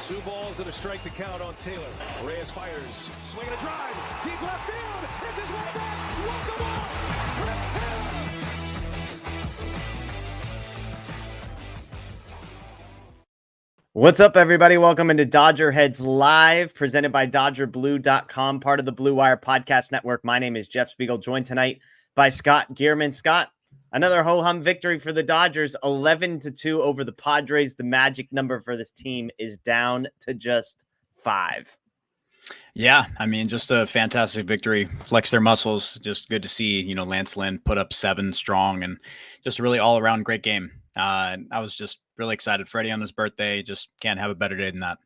Two balls and a strike to count on Taylor. Reyes fires, swinging a drive, deep left field. It's his way back. Walk him off. Chris Taylor. What's up, everybody? Welcome into DodgerHeads Live, presented by DodgerBlue.com, part of the Blue Wire Podcast Network. My name is Jeff Spiegel, joined tonight by Scott Geirman. Scott, another ho-hum victory for the Dodgers, 11-2 over the Padres. The magic number for this team is down to just 5. Yeah, I mean, just a fantastic victory. Flex their muscles. Just good to see, Lance Lynn put up 7 strong and just a really all-around great game. I was just really excited. Freddie on his birthday, just can't have a better day than that.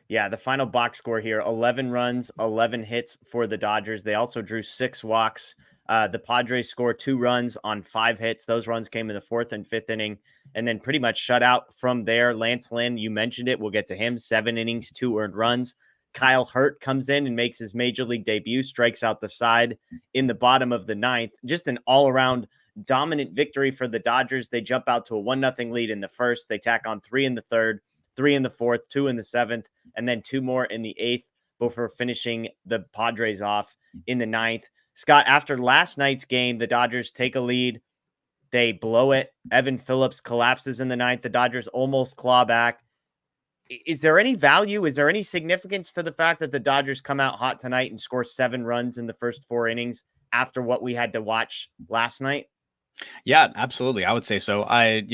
Yeah, the final box score here, 11 runs, 11 hits for the Dodgers. They also drew 6 walks. The Padres scored 2 runs on 5 hits. Those runs came in the 4th and 5th inning, and then pretty much shut out from there. Lance Lynn, you mentioned it. We'll get to him. 7 innings, 2 earned runs. Kyle Hurt comes in and makes his major league debut, strikes out the side in the bottom of the 9th. Just an all-around dominant victory for the Dodgers. They jump out to a 1-0 lead in the first. They tack on 3 in the 3rd, 3 in the 4th, 2 in the 7th, and then 2 more in the 8th before finishing the Padres off in the 9th. Scott, after last night's game, the Dodgers take a lead. They blow it. Evan Phillips collapses in the 9th. The Dodgers almost claw back. Is there any value? Is there any significance to the fact that the Dodgers come out hot tonight and score 7 runs in the first 4 innings after what we had to watch last night? Yeah, absolutely. I would say so. I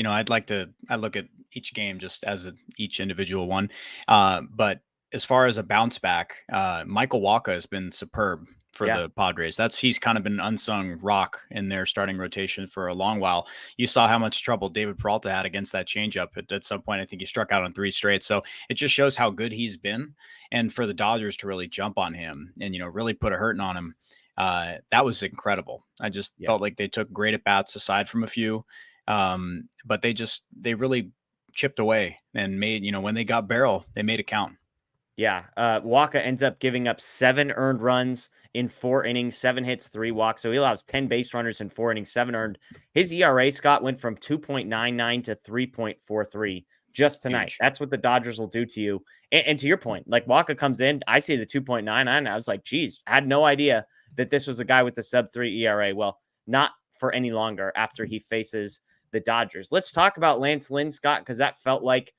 look at each game just as each individual one. But as far as a bounce back, Michael Wacha has been superb for the Padres. He's kind of been an unsung rock in their starting rotation for a long while. You saw how much trouble David Peralta had against that changeup. At some point, I think he struck out on 3 straight. So it just shows how good he's been. And for the Dodgers to really jump on him and, really put a hurting on him, that was incredible. I just felt like they took great at bats aside from a few, but they really chipped away and made, when they got barrel, they made it count. Yeah. Wacha ends up giving up 7 earned runs in 4 innings, 7 hits, 3 walks. So he allows 10 base runners in 4 innings, 7 earned. His ERA, Scott, went from 2.99 to 3.43 just tonight. Huge. That's what the Dodgers will do to you. And to your point, like Wacha comes in, I see the 2.99. I was like, geez, I had no idea that this was a guy with a sub-3 ERA. Well, not for any longer after he faces the Dodgers. Let's talk about Lance Lynn, Scott, because that felt like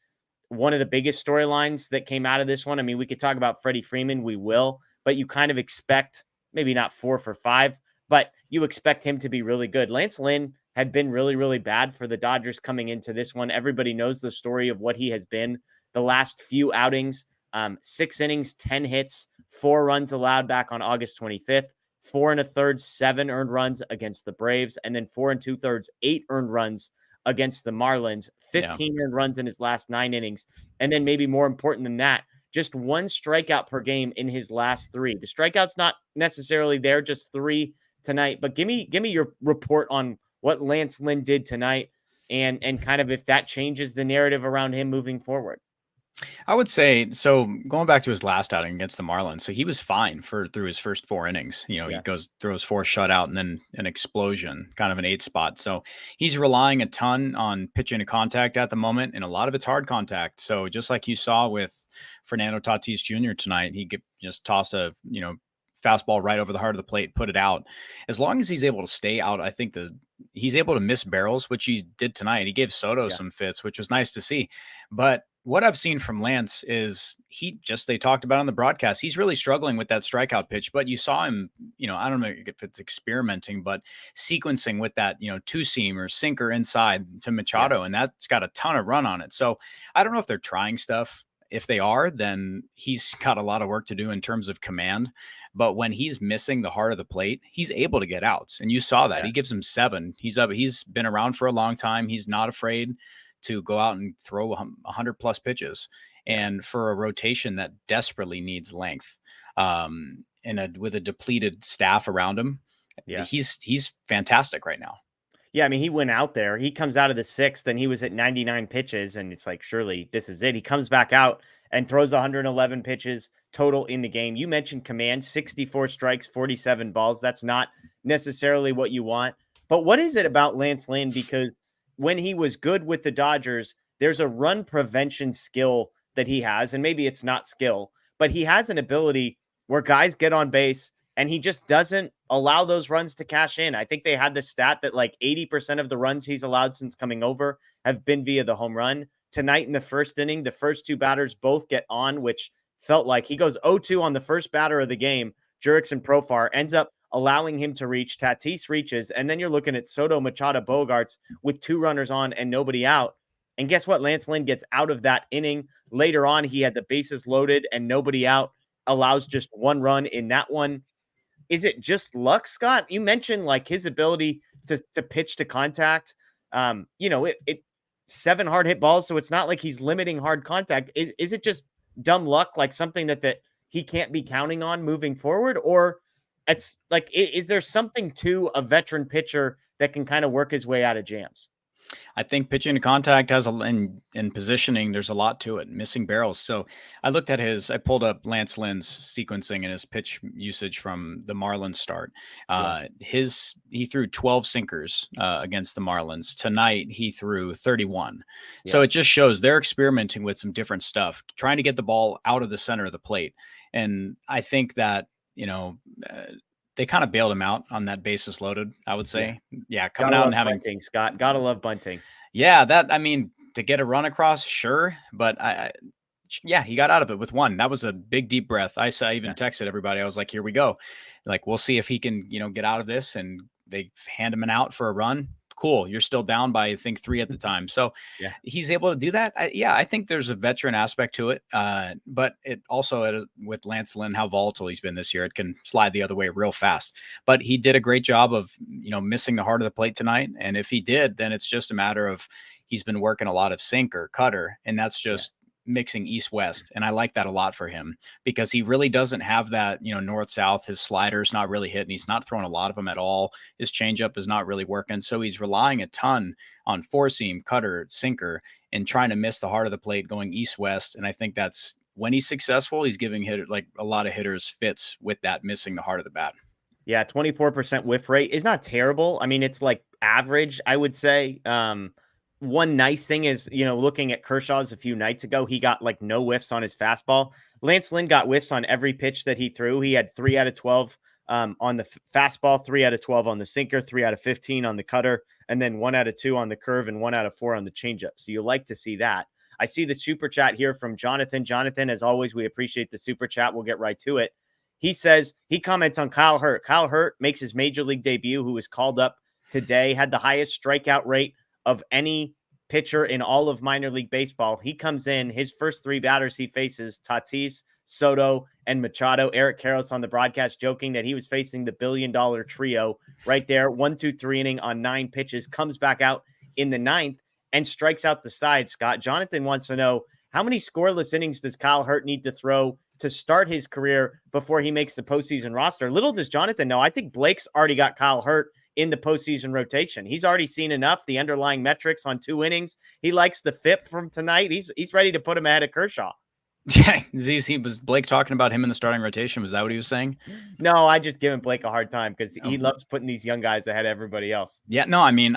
one of the biggest storylines that came out of this one. I mean, we could talk about Freddie Freeman. We will, but you kind of expect maybe not 4 for 5, but you expect him to be really good. Lance Lynn had been really, really bad for the Dodgers coming into this one. Everybody knows the story of what he has been the last few outings. 6 innings, 10 hits, 4 runs allowed back on August 25th, 4 1/3, 7 earned runs against the Braves, and then 4 2/3, 8 earned runs against the Marlins, 15 earned runs in his last 9 innings. And then maybe more important than that, just 1 strikeout per game in his last 3. The strikeout's not necessarily there, just 3 tonight. But give me your report on what Lance Lynn did tonight and kind of if that changes the narrative around him moving forward. I would say, so going back to his last outing against the Marlins, so he was fine through his first 4 innings. He throws 4 shutout and then an explosion, kind of an 8 spot. So he's relying a ton on pitch into contact at the moment, and a lot of it's hard contact. So just like you saw with Fernando Tatis Jr. tonight, he just tossed a, fastball right over the heart of the plate, put it out. As long as he's able to stay out, I think he's able to miss barrels, which he did tonight. He gave Soto some fits, which was nice to see. But what I've seen from Lance is they talked about on the broadcast, he's really struggling with that strikeout pitch, but you saw him, I don't know if it's experimenting, but sequencing with that, 2-seam or sinker inside to Machado, and that's got a ton of run on it. So I don't know if they're trying stuff. If they are, then he's got a lot of work to do in terms of command. But when he's missing the heart of the plate, he's able to get outs. And you saw that. He gives him 7. He's been around for a long time. He's not afraid to go out and throw 100+ pitches. And for a rotation that desperately needs length, with a depleted staff around him, he's fantastic right now. Yeah, I mean, he went out there. He comes out of the 6th, and he was at 99 pitches, and it's like, surely this is it. He comes back out and throws 111 pitches total in the game. You mentioned command, 64 strikes, 47 balls. That's not necessarily what you want. But what is it about Lance Lynn? Because when he was good with the Dodgers, there's a run prevention skill that he has, and maybe it's not skill, but he has an ability where guys get on base and he just doesn't allow those runs to cash in. I think they had the stat that like 80% of the runs he's allowed since coming over have been via the home run. Tonight in the first inning, the first two batters both get on, which felt like he goes 0-2 on the first batter of the game. Jurickson Profar ends up allowing him to reach. Tatis reaches, and then you're looking at Soto, Machado, Bogarts with two runners on and nobody out. And guess what? Lance Lynn gets out of that inning. Later on, he had the bases loaded and nobody out, allows just one run in that one. Is it just luck, Scott? You mentioned like his ability to pitch to contact. It 7 hard hit balls, so it's not like he's limiting hard contact. Is it just dumb luck, like something that he can't be counting on moving forward? Or it's like, is there something to a veteran pitcher that can kind of work his way out of jams? I think pitching to contact has in positioning, there's a lot to it, missing barrels. So I pulled up Lance Lynn's sequencing and his pitch usage from the Marlins start. He threw 12 sinkers against the Marlins. Tonight, he threw 31. Yeah. So it just shows they're experimenting with some different stuff, trying to get the ball out of the center of the plate. And I think that, they kind of bailed him out on that bases loaded, I would say. Yeah, coming out and having bunting, Scott. Gotta love bunting. Yeah, to get a run across, sure, but he got out of it with one. That was a big deep breath. I even texted everybody. I was like, "Here we go. Like, we'll see if he can, get out of this." And they hand him an out for a run. Cool. You're still down by, I think, 3 at the time. So he's able to do that. I think there's a veteran aspect to it. But it also, with Lance Lynn, how volatile he's been this year, it can slide the other way real fast. But he did a great job of, missing the heart of the plate tonight. And if he did, then it's just a matter of he's been working a lot of sinker, cutter, and that's just mixing east-west. And I like that a lot for him because he really doesn't have that, north-south. His slider's not really hitting. He's not throwing a lot of them at all. His changeup is not really working. So he's relying a ton on four-seam, cutter, sinker, and trying to miss the heart of the plate going east-west. And I think that's when he's successful, he's giving a lot of hitters fits with that missing the heart of the bat. Yeah, 24% whiff rate is not terrible. I mean, it's like average, I would say. One nice thing is, looking at Kershaw's a few nights ago, he got like no whiffs on his fastball. Lance Lynn got whiffs on every pitch that he threw. He had 3 out of 12 on the fastball, 3 out of 12 on the sinker, 3 out of 15 on the cutter, and then 1 out of 2 on the curve and 1 out of 4 on the changeup. So you like to see that. I see the super chat here from Jonathan. Jonathan, as always, we appreciate the super chat. We'll get right to it. He says, he comments on Kyle Hurt. Kyle Hurt makes his major league debut, who was called up today, had the highest strikeout rate of any pitcher in all of minor league baseball. He comes in, his first 3 batters he faces, Tatis, Soto, and Machado. Eric Karros on the broadcast joking that he was facing the $1 billion trio right there. 1-2-3 inning on 9 pitches, comes back out in the 9th and strikes out the side. Scott, Jonathan wants to know, how many scoreless innings does Kyle Hurt need to throw to start his career before he makes the postseason roster? Little does Jonathan know, I think Blake's already got Kyle Hurt in the postseason rotation. He's already seen enough, the underlying metrics on 2 innings. He likes the FIP from tonight. He's ready to put him ahead of Kershaw. Yeah, was Blake talking about him in the starting rotation? Was that what he was saying? No, I just giving Blake a hard time because he loves putting these young guys ahead of everybody else. Yeah, no, I mean,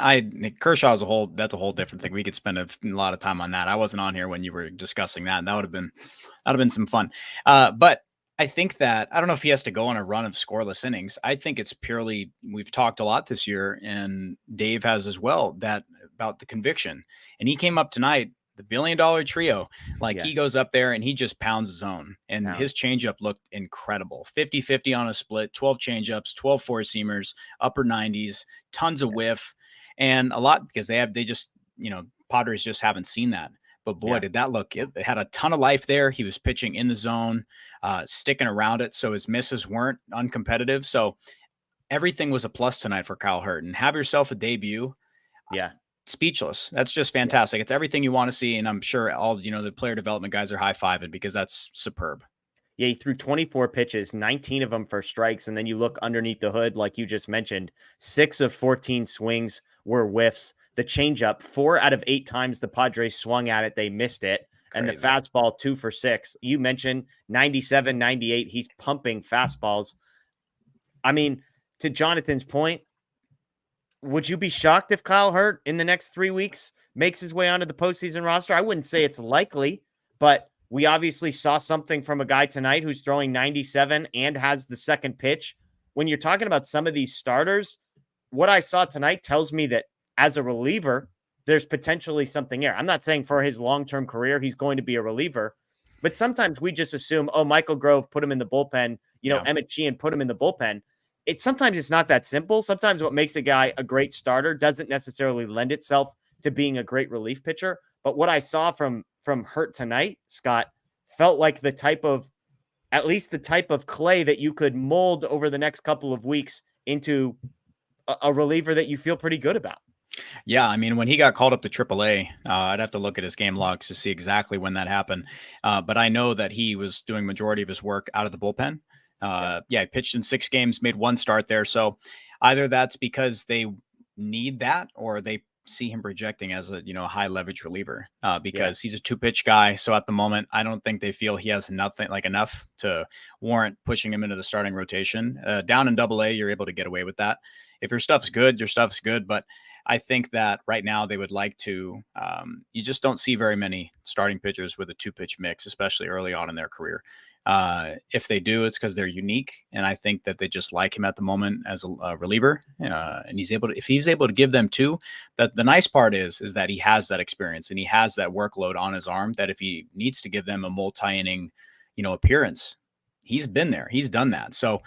Kershaw that's a whole different thing. We could spend a lot of time on that. I wasn't on here when you were discussing that. That would have been some fun. But I think that, I don't know if he has to go on a run of scoreless innings. I think it's purely, we've talked a lot this year, and Dave has as well, about the conviction. And he came up tonight, the $1 billion trio, he goes up there and he just pounds his own. And his changeup looked incredible. 50-50 on a split, 12 changeups, 12 four-seamers, upper 90s, tons of whiff, and a lot because Padres just haven't seen that. But boy, did that look, it had a ton of life there. He was pitching in the zone, sticking around it. So his misses weren't uncompetitive. So everything was a plus tonight for Kyle Hurt. And have yourself a debut. Yeah. Speechless. That's just fantastic. It's everything you want to see. And I'm sure all, the player development guys are high-fiving because that's superb. Yeah, he threw 24 pitches, 19 of them for strikes. And then you look underneath the hood, like you just mentioned, 6 of 14 swings were whiffs. The changeup, 4 out of 8 times the Padres swung at it, they missed it. And the fastball, 2 for 6. You mentioned 97, 98. He's pumping fastballs. I mean, to Jonathan's point, would you be shocked if Kyle Hurt in the next 3 weeks makes his way onto the postseason roster? I wouldn't say it's likely, but We obviously saw something from a guy tonight who's throwing 97 and has the second pitch. When you're talking about some of these starters, what I saw tonight tells me that as a reliever, there's potentially something there. I'm not saying for his long-term career, he's going to be a reliever, but sometimes we just assume, oh, Michael Grove put him in the bullpen, Emmett Sheehan put him in the bullpen. Sometimes it's not that simple. Sometimes what makes a guy a great starter doesn't necessarily lend itself to being a great relief pitcher. But what I saw from Hurt tonight, Scott, felt like at least the type of clay that you could mold over the next couple of weeks into a reliever that you feel pretty good about. Yeah, I mean, when he got called up to AAA, I'd have to look at his game logs to see exactly when that happened. But I know that he was doing majority of his work out of the bullpen. He pitched in 6 games, made 1 start there. So either that's because they need that, or they see him projecting as a high leverage reliever because he's a 2-pitch guy. So at the moment, I don't think they feel he has enough to warrant pushing him into the starting rotation. Down in AA, you're able to get away with that. If your stuff's good, your stuff's good. But I think that right now they would like to, you just don't see very many starting pitchers with a 2-pitch mix, especially early on in their career. If they do, it's because they're unique. And I think that they just like him at the moment as a reliever. And if he's able to give them 2, that the nice part is that he has that experience and he has that workload on his arm, that if he needs to give them a multi-inning, appearance, he's been there, he's done that. So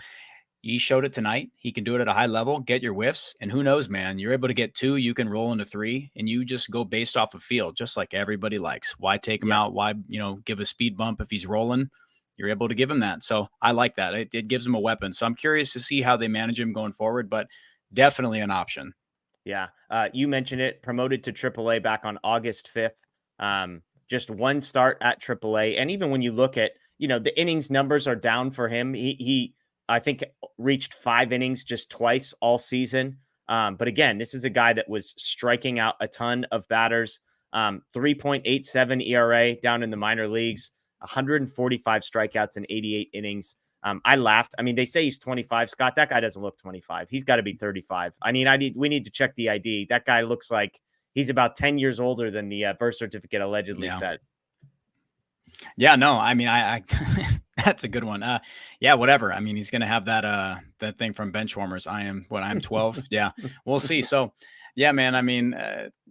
he showed it tonight. He can do it at a high level, get your whiffs. And who knows, man, you're able to get 2, you can roll into 3, and you just go based off of field, just like everybody likes. Why take him out? Why, give a speed bump if he's rolling? You're able to give him that. So I like that. It gives him a weapon. So I'm curious to see how they manage him going forward, but definitely an option. Yeah. You mentioned it, promoted to AAA back on August 5th. Just 1 start at AAA. And even when you look at, the innings numbers are down for him. He I think reached 5 innings just twice all season. But again, this is a guy that was striking out a ton of batters. 3.87 ERA down in the minor leagues, 145 strikeouts in 88 innings. I laughed. I mean, they say he's 25. Scott, that guy doesn't look 25. He's got to be 35. I mean, we need to check the ID. That guy looks like he's about 10 years older than the birth certificate allegedly says. Yeah, no, I mean, I that's a good one. Whatever. I mean, he's going to have that thing from Benchwarmers. I'm 12. Yeah, we'll see. So yeah, man, I mean,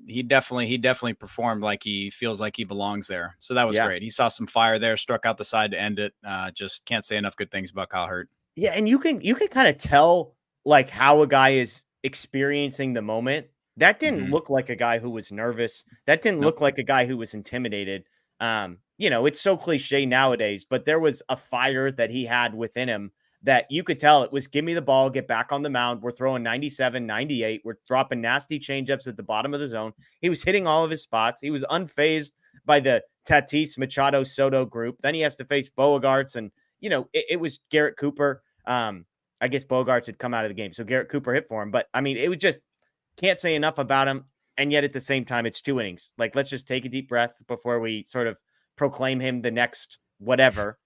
he definitely performed like he feels like he belongs there. So that was great. He saw some fire there, struck out the side to end it. Just can't say enough good things about Kyle Hurt. Yeah. And you can kind of tell like how a guy is experiencing the moment. That didn't look like a guy who was nervous. That didn't look like a guy who was intimidated. It's so cliche nowadays, but there was a fire that he had within him that you could tell it was give me the ball, get back on the mound. We're throwing 97, 98. We're dropping nasty changeups at the bottom of the zone. He was hitting all of his spots. He was unfazed by the Tatis, Machado, Soto group. Then he has to face Bogarts, and, it was Garrett Cooper. I guess Bogarts had come out of the game, so Garrett Cooper hit for him. But, I mean, it was just can't say enough about him. And yet at the same time, it's 2 innings. Like, let's just take a deep breath before we sort of proclaim him the next whatever.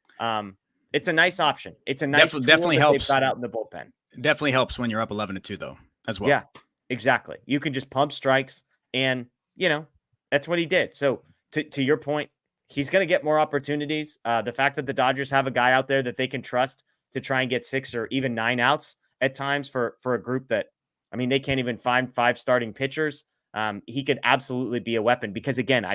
It's a nice option. It's a nice definitely helps. They've got out in the bullpen. Definitely helps when you're up 11-2 though, as well. Yeah, exactly. You can just pump strikes, and that's what he did. So to your point, he's going to get more opportunities. The fact that the Dodgers have a guy out there that they can trust to try and get 6 or even 9 outs at times for a group that, I mean, they can't even find 5 starting pitchers. He could absolutely be a weapon because, again,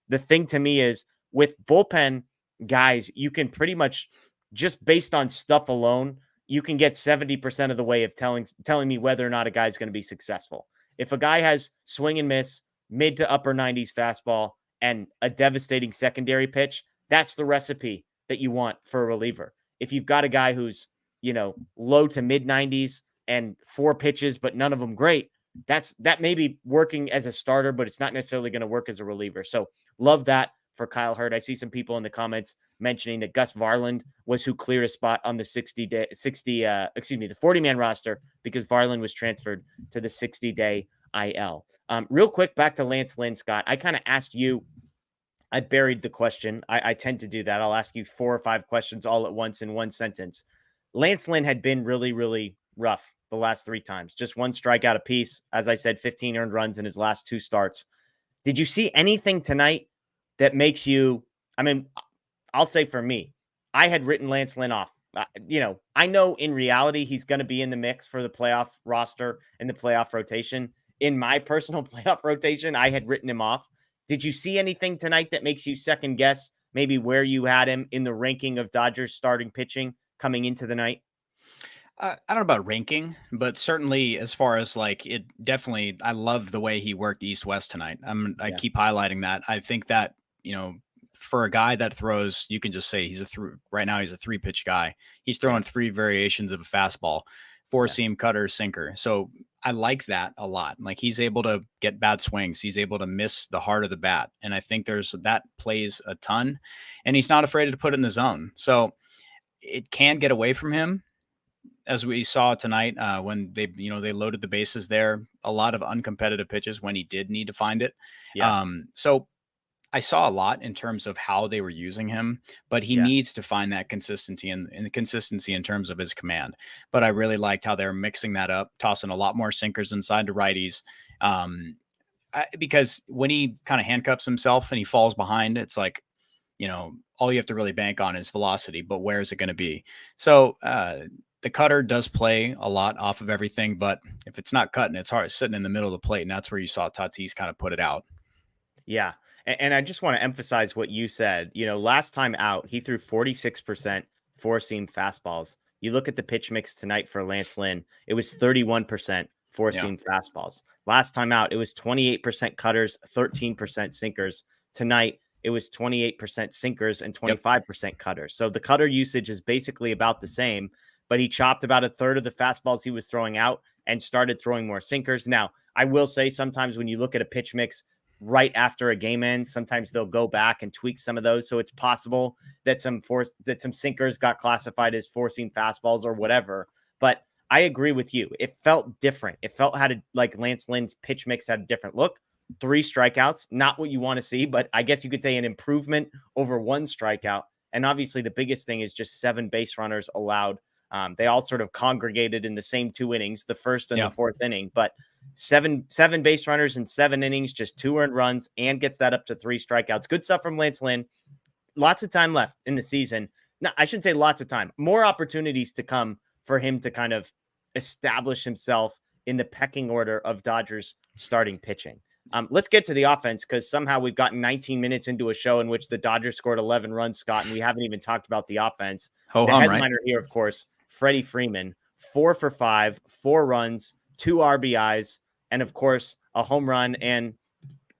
the thing to me is with bullpen guys, you can pretty much just based on stuff alone, you can get 70% of the way of telling me whether or not a guy's going to be successful. If a guy has swing and miss, mid to upper 90s fastball, and a devastating secondary pitch, that's the recipe that you want for a reliever. If you've got a guy who's, low to mid 90s and 4 pitches, but none of them great, that may be working as a starter, but it's not necessarily going to work as a reliever. So love that for Kyle Hurt. I see some people in the comments mentioning that Gus Varland was who cleared a spot on the 40-man roster because Varland was transferred to the 60-day IL. Real quick, back to Lance Lynn, Scott. I kind of asked you, I buried the question. I tend to do that. I'll ask you 4 or 5 questions all at once in one sentence. Lance Lynn had been really, really rough the last 3 times. Just 1 strikeout apiece. As I said, 15 earned runs in his last 2 starts. Did you see anything tonight that makes you, I mean, I'll say for me, I had written Lance Lynn off. I know in reality he's going to be in the mix for the playoff roster and the playoff rotation. In my personal playoff rotation, I had written him off. Did you see anything tonight that makes you second guess maybe where you had him in the ranking of Dodgers starting pitching coming into the night? I don't know about ranking, but certainly as far as like it definitely, I loved the way he worked East West tonight. I Yeah. keep highlighting that. I think that, for a guy that throws, you can just say right now he's a 3 pitch guy. He's throwing 3 variations of a fastball, 4-seam, cutter, sinker. So I like that a lot. Like he's able to get bad swings. He's able to miss the heart of the bat. And I think that plays a ton, and he's not afraid to put it in the zone. So it can get away from him, as we saw tonight, when they loaded the bases there, a lot of uncompetitive pitches when he did need to find it. Yeah. So I saw a lot in terms of how they were using him, but he Yeah. needs to find that consistency and the consistency in terms of his command. But I really liked how they're mixing that up, tossing a lot more sinkers inside to righties. Because when he kind of handcuffs himself and he falls behind, it's like, all you have to really bank on is velocity, but where is it going to be? So, the cutter does play a lot off of everything, but if it's not cutting, it's hard sitting in the middle of the plate. And that's where you saw Tatis kind of put it out. Yeah. And I just want to emphasize what you said. Last time out, he threw 46% four-seam fastballs. You look at the pitch mix tonight for Lance Lynn, it was 31% four-seam fastballs. Last time out, it was 28% cutters, 13% sinkers. Tonight, it was 28% sinkers and 25% cutters. So the cutter usage is basically about the same, but he chopped about a third of the fastballs he was throwing out and started throwing more sinkers. Now, I will say sometimes when you look at a pitch mix right after a game ends, sometimes they'll go back and tweak some of those. So it's possible that some sinkers got classified as four-seam fastballs or whatever. But I agree with you. It felt different. It felt like Lance Lynn's pitch mix had a different look. 3 strikeouts, not what you want to see, but I guess you could say an improvement over 1 strikeout. And obviously the biggest thing is just 7 base runners allowed. They all sort of congregated in the same 2 innings, the first and the 4th inning, but seven base runners in 7 innings, just 2 earned runs, and gets that up to 3 strikeouts. Good stuff from Lance Lynn. Lots of time left in the season. No, I shouldn't say lots of time. More opportunities to come for him to kind of establish himself in the pecking order of Dodgers starting pitching. Let's get to the offense, because somehow we've gotten 19 minutes into a show in which the Dodgers scored 11 runs, Scott, and we haven't even talked about the offense. The headliner here, of course, Freddie Freeman, 4 for 5, 4 runs, 2 RBIs, and of course, a home run, and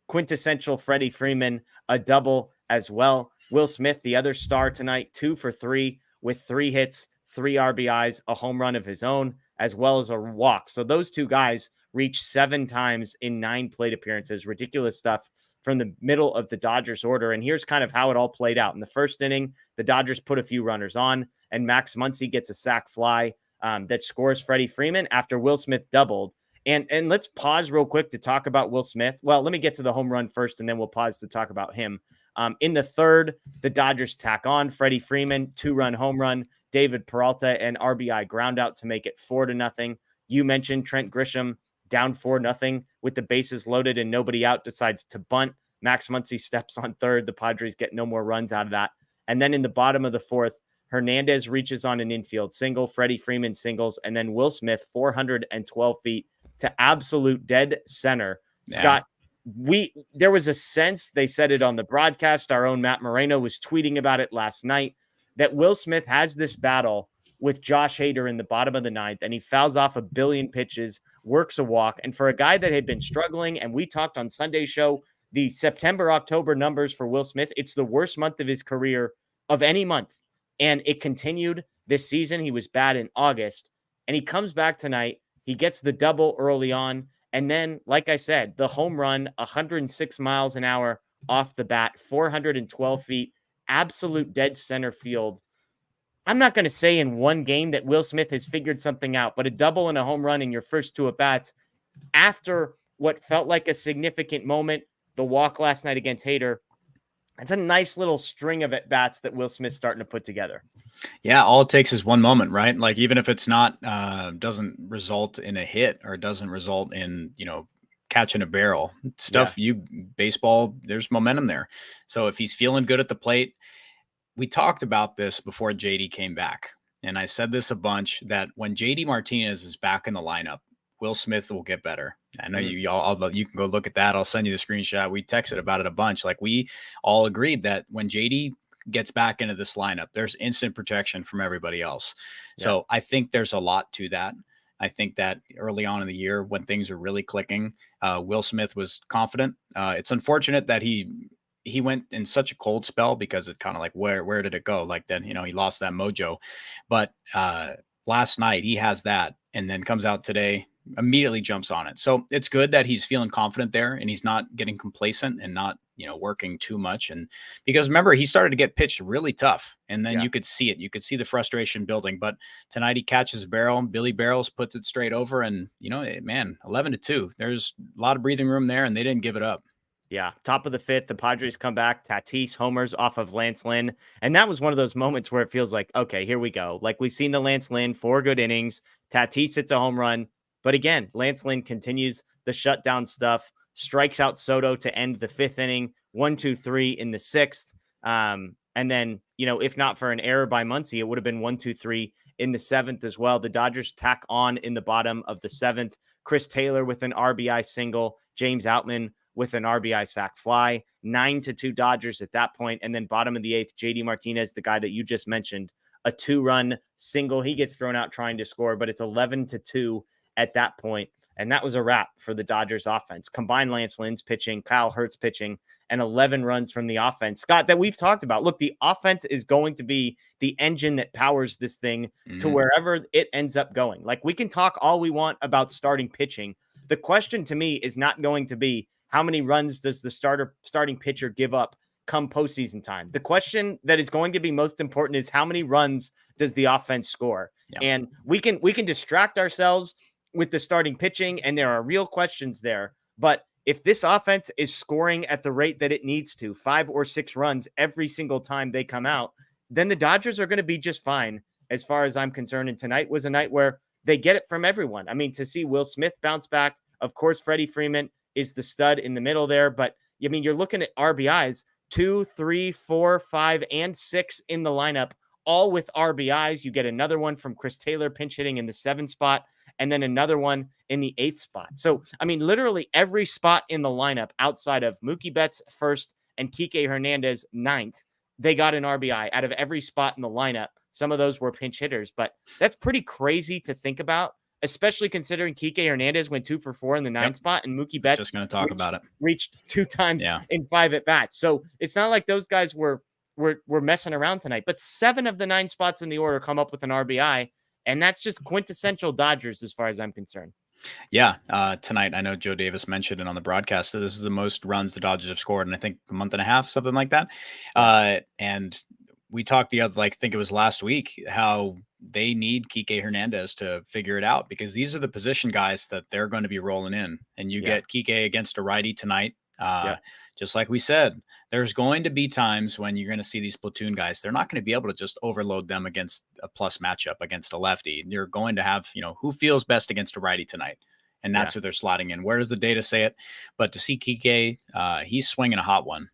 quintessential Freddie Freeman, a double as well. Will Smith, the other star tonight, 2 for 3 with 3 hits, 3 RBIs, a home run of his own, as well as a walk. So those 2 guys reached 7 times in 9 plate appearances. Ridiculous stuff from the middle of the Dodgers order. And here's kind of how it all played out. In the first inning, the Dodgers put a few runners on, and Max Muncy gets a sac fly that scores Freddie Freeman after Will Smith doubled. And let's pause real quick to talk about Will Smith. Well, let me get to the home run first, and then we'll pause to talk about him. In the third, the Dodgers tack on Freddie Freeman, 2-run home run, David Peralta, and RBI ground out to make it 4-0. You mentioned Trent Grisham down 4-0 with the bases loaded and nobody out, decides to bunt. Max Muncy steps on third. The Padres get no more runs out of that. And then in the bottom of the 4th, Hernandez reaches on an infield single, Freddie Freeman singles, and then Will Smith 412 feet to absolute dead center. Yeah. Scott, there was a sense, they said it on the broadcast, our own Matt Moreno was tweeting about it last night, that Will Smith has this battle with Josh Hader in the bottom of the 9th, and he fouls off a billion pitches, works a walk. And for a guy that had been struggling, and we talked on Sunday's show, the September-October numbers for Will Smith, it's the worst month of his career of any month. And it continued this season. He was bad in August, and he comes back tonight. He gets the double early on. And then, like I said, the home run, 106 miles an hour off the bat, 412 feet, absolute dead center field. I'm not going to say in one game that Will Smith has figured something out, but a double and a home run in your first 2 at-bats after what felt like a significant moment, the walk last night against Hader, it's a nice little string of at-bats that Will Smith's starting to put together. Yeah, all it takes is one moment, right? Like even if it's not, doesn't result in a hit or doesn't result in, catching a barrel stuff, baseball, there's momentum there. So if he's feeling good at the plate, we talked about this before JD came back. And I said this a bunch, that when JD Martinez is back in the lineup, Will Smith will get better. I know you all, you can go look at that. I'll send you the screenshot. We texted about it a bunch. Like, we all agreed that when JD gets back into this lineup, there's instant protection from everybody else. Yeah. So I think there's a lot to that. I think that early on in the year, when things are really clicking, Will Smith was confident. It's unfortunate that he went in such a cold spell, because it kind of like, where did it go? Like, then, he lost that mojo. But last night he has that, and then comes out today, immediately jumps on it. So it's good that he's feeling confident there, and he's not getting complacent and not, working too much. And because remember, he started to get pitched really tough, and then you could see it. You could see the frustration building. But tonight he catches a barrel, Billy Barrels puts it straight over, and man, 11-2. There's a lot of breathing room there, and they didn't give it up. Yeah, top of the fifth, the Padres come back. Tatis homers off of Lance Lynn. And that was one of those moments where it feels like, okay, here we go. Like, we've seen the Lance Lynn, 4 good innings. Tatis hits a home run. But again, Lance Lynn continues the shutdown stuff, strikes out Soto to end the 5th inning, 1-2-3 in the 6th. And then, if not for an error by Muncy, it would have been 1-2-3 in the 7th as well. The Dodgers tack on in the bottom of the 7th. Chris Taylor with an RBI single, James Outman with an RBI sac fly, 9-2 Dodgers at that point. And then bottom of the 8th, JD Martinez, the guy that you just mentioned, a 2-run single. He gets thrown out trying to score, but it's 11-2 at that point. And that was a wrap for the Dodgers offense. Combined Lance Lynn's pitching, Kyle Hurt's pitching, and 11 runs from the offense. Scott, that we've talked about. Look, the offense is going to be the engine that powers this thing to wherever it ends up going. Like, we can talk all we want about starting pitching. The question to me is not going to be, how many runs does the starting pitcher give up come postseason time? The question that is going to be most important is, how many runs does the offense score? Yeah. And we can distract ourselves with the starting pitching, and there are real questions there. But if this offense is scoring at the rate that it needs to, 5 or 6 runs every single time they come out, then the Dodgers are going to be just fine as far as I'm concerned. And tonight was a night where they get it from everyone. I mean, to see Will Smith bounce back, of course, Freddie Freeman is the stud in the middle there. But I mean, you're looking at RBIs, 2, 3, 4, 5, and 6 in the lineup, all with RBIs. You get another one from Chris Taylor pinch hitting in the 7th spot, and then another one in the 8th spot. So, I mean, literally every spot in the lineup outside of Mookie Betts 1st and Kike Hernandez 9th, they got an RBI out of every spot in the lineup. Some of those were pinch hitters, but that's pretty crazy to think about, especially considering Kike Hernandez went 2 for 4 in the 9th spot, and Mookie Betts just going to talk about it, reached 2 times in 5 at bats. So it's not like those guys were messing around tonight, but 7 of the 9 spots in the order come up with an RBI. And that's just quintessential Dodgers as far as I'm concerned. Yeah. Tonight, I know Joe Davis mentioned it on the broadcast, that this is the most runs the Dodgers have scored in, I think, a month and a half, something like that. And we talked I think it was last week, how they need Kike Hernandez to figure it out, because these are the position guys that they're going to be rolling in. And you get Kike against a righty tonight. Just like we said, there's going to be times when you're going to see these platoon guys. They're not going to be able to just overload them against a plus matchup against a lefty. You're going to have, who feels best against a righty tonight. And that's who they're slotting in. Where does the data say it? But to see Kike, he's swinging a hot one.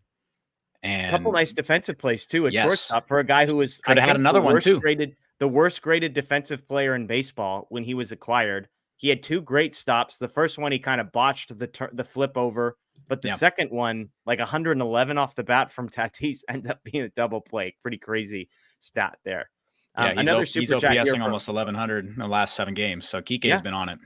And a couple nice defensive plays too at shortstop for a guy who was could have had another one too. The worst graded defensive player in baseball when he was acquired. He had 2 great stops. The first one, he kind of botched the flip over, but the second one, like 111 off the bat from Tatis, ends up being a double play. Pretty crazy stat there. Another super chat here from almost 1,100 in the last 7 games. So Kike has been on it.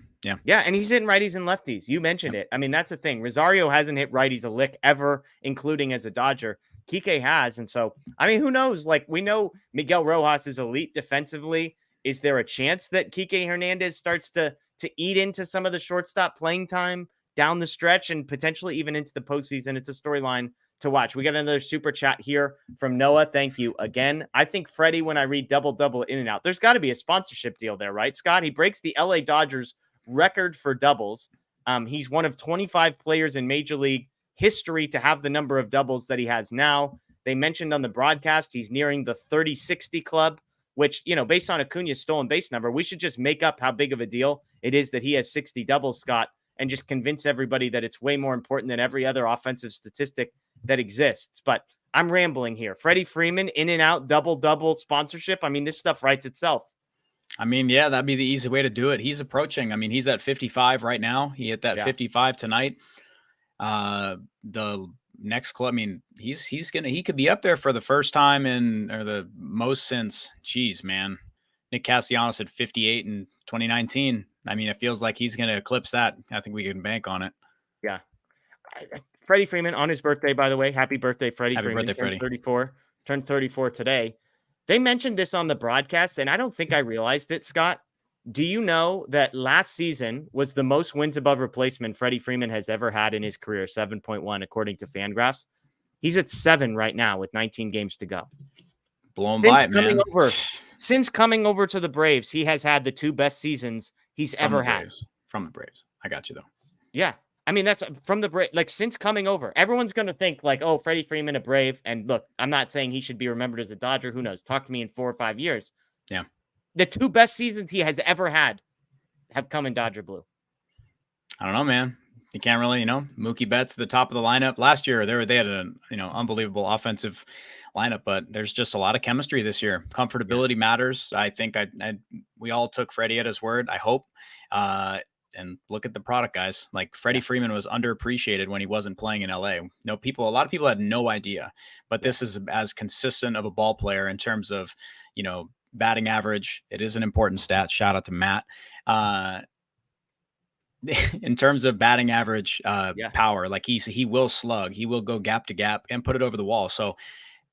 Yeah, and he's hitting righties and lefties. You mentioned it. I mean, that's the thing. Rosario hasn't hit righties a lick ever, including as a Dodger. Kike has, and so, I mean, who knows? Like, we know Miguel Rojas is elite defensively. Is there a chance that Kike Hernandez starts to eat into some of the shortstop playing time down the stretch and potentially even into the postseason? It's a storyline to watch. We got another super chat here from Noah. Thank you again. I think Freddie, when I read double in and out, there's got to be a sponsorship deal there, right, Scott? He breaks the LA Dodgers record for doubles. He's one of 25 players in Major League history to have the number of doubles that he has now. They mentioned on the broadcast he's nearing the 30-60 club, which, based on Acuna's stolen base number, we should just make up how big of a deal it is that he has 60 doubles, Scott, and just convince everybody that it's way more important than every other offensive statistic that exists. But I'm rambling here. Freddie Freeman, in and out, double sponsorship. I mean, this stuff writes itself. I mean, yeah, that'd be the easy way to do it. He's approaching. I mean, he's at 55 right now. He hit that 55 tonight. The next club, I mean, he could be up there for the first time or the most since, geez, man, Nick Castellanos had 58 in 2019. I mean, it feels like he's going to eclipse that. I think we can bank on it. Yeah. Freddie Freeman on his birthday, by the way. Happy birthday, Freddie Freeman. Happy birthday, Freddie. Turned 34 today. They mentioned this on the broadcast, and I don't think I realized it, Scott. Do you know that last season was the most wins above replacement Freddie Freeman has ever had in his career, 7.1, according to Fangraphs? He's at 7 right now with 19 games to go. Blown by it, man. Since coming over to the Braves, he has had the 2 best seasons he's ever had. From the Braves. I got you, though. Yeah. I mean, that's from the Braves. Like, since coming over, everyone's going to think, like, oh, Freddie Freeman, a Brave. And look, I'm not saying he should be remembered as a Dodger. Who knows? Talk to me in 4 or 5 years. Yeah. The 2 best seasons he has ever had have come in Dodger blue. I don't know, man. You can't really, Mookie Betts at the top of the lineup. Last year, they had an unbelievable offensive lineup, but there's just a lot of chemistry this year. Comfortability matters. I think we all took Freddie at his word, I hope. And look at the product, guys. Like, Freddie Freeman was underappreciated when he wasn't playing in LA. A lot of people had no idea, but this is as consistent of a ball player in terms of, batting average. It is an important stat. Shout out to Matt. In terms of batting average, power, like he will slug, he will go gap to gap and put it over the wall. So